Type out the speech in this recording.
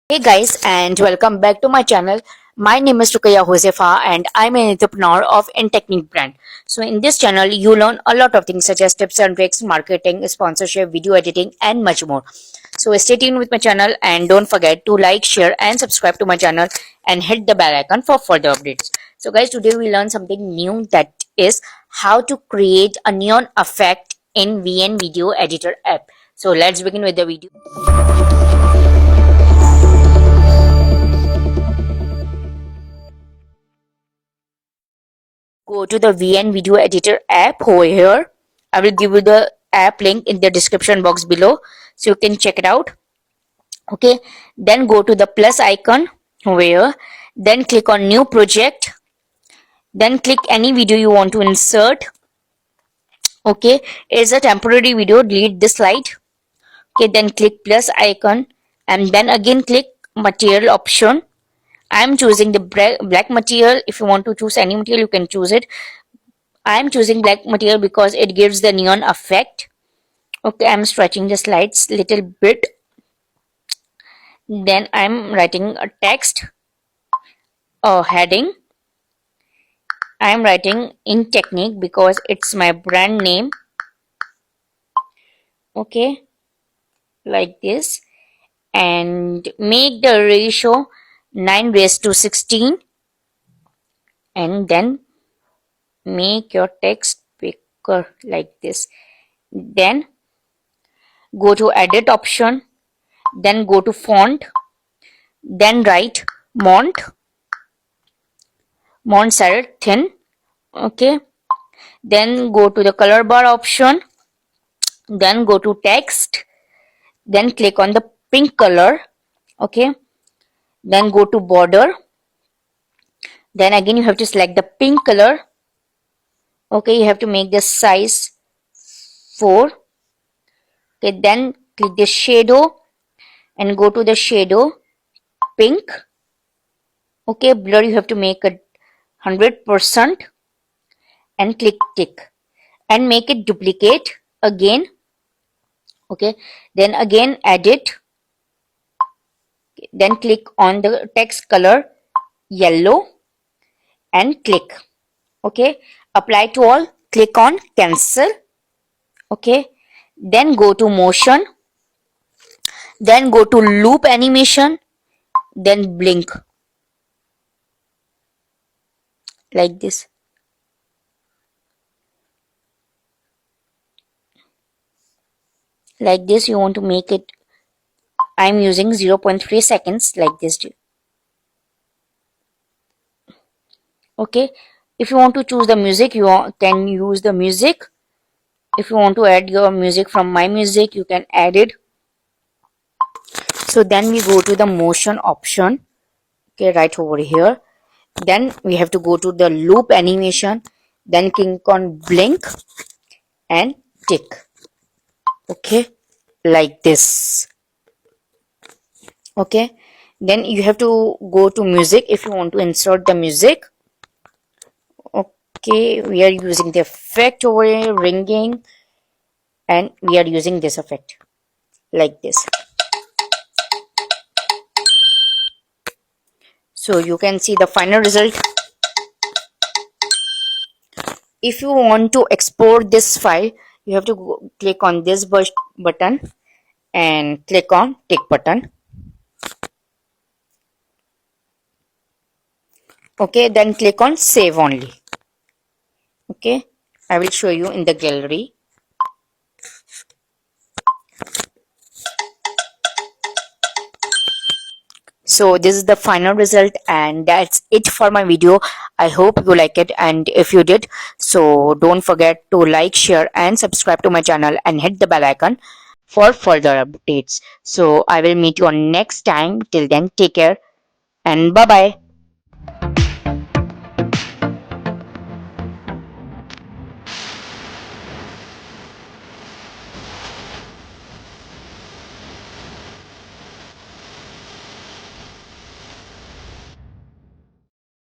Hey guys, and welcome back to my channel. My name is Rukaya Josefa, and I'm an entrepreneur of InTechnique brand. So, in this channel, you learn a lot of things such as tips and tricks, marketing, sponsorship, video editing, and much more. So, stay tuned with my channel and don't forget to like, share, and subscribe to my channel and hit the bell icon for further updates. So, guys, today we learn something new, that is how to create a neon effect in VN Video Editor app. So, let's begin with the video. Go to the VN Video Editor app over here. I will give you the app link in the description box below so you can check it out. Okay, then go to the plus icon over here, then click on new project, then click any video you want to insert. Okay, it's a temporary video, delete this slide. Okay, then click plus icon and then again click material option. I'm choosing the black material. If you want to choose any material, you can choose it. I'm choosing black material because it gives the neon effect. Okay, I'm stretching the slides little bit. Then I'm writing a text or heading. I'm writing InTechnique because it's my brand name. Okay, like this. And make the ratio 9:16. And then make your text bigger like this. Then go to edit option, then go to font, then write Mont serif thin. Okay, then go to the color bar option, then go to text, then click on the pink color. Okay, then go to border, then again you have to select the pink color. Okay, you have to make the size 4. Okay, then click the shadow and go to the shadow pink. Okay, blur you have to make it 100% and click tick and make it duplicate again. Okay, then again edit, then click on the text color yellow and click. Okay, apply to all, click on cancel. Okay, then go to motion, then go to loop animation, then blink like this. Like this you want to make it. I'm using 0.3 seconds like this. Okay, if you want to choose the music, you can use the music. If you want to add your music from my music, you can add it. So then we go to the motion option. Okay, right over here. Then we have to go to the loop animation, then click on blink and tick. Okay, like this. Okay, then you have to go to music if you want to insert the music. Okay, we are using the effect over here, ringing, and we are using this effect like this. So you can see the final result. If you want to export this file, you have to click on this button and click on tick button. Okay, then click on save only. Okay, I will show you in the gallery. So this is the final result, and that's it for my video. I hope you like it, and if you did, so don't forget to like, share, and subscribe to my channel and hit the bell icon for further updates. So I will meet you on next time. Till then, take care and bye bye.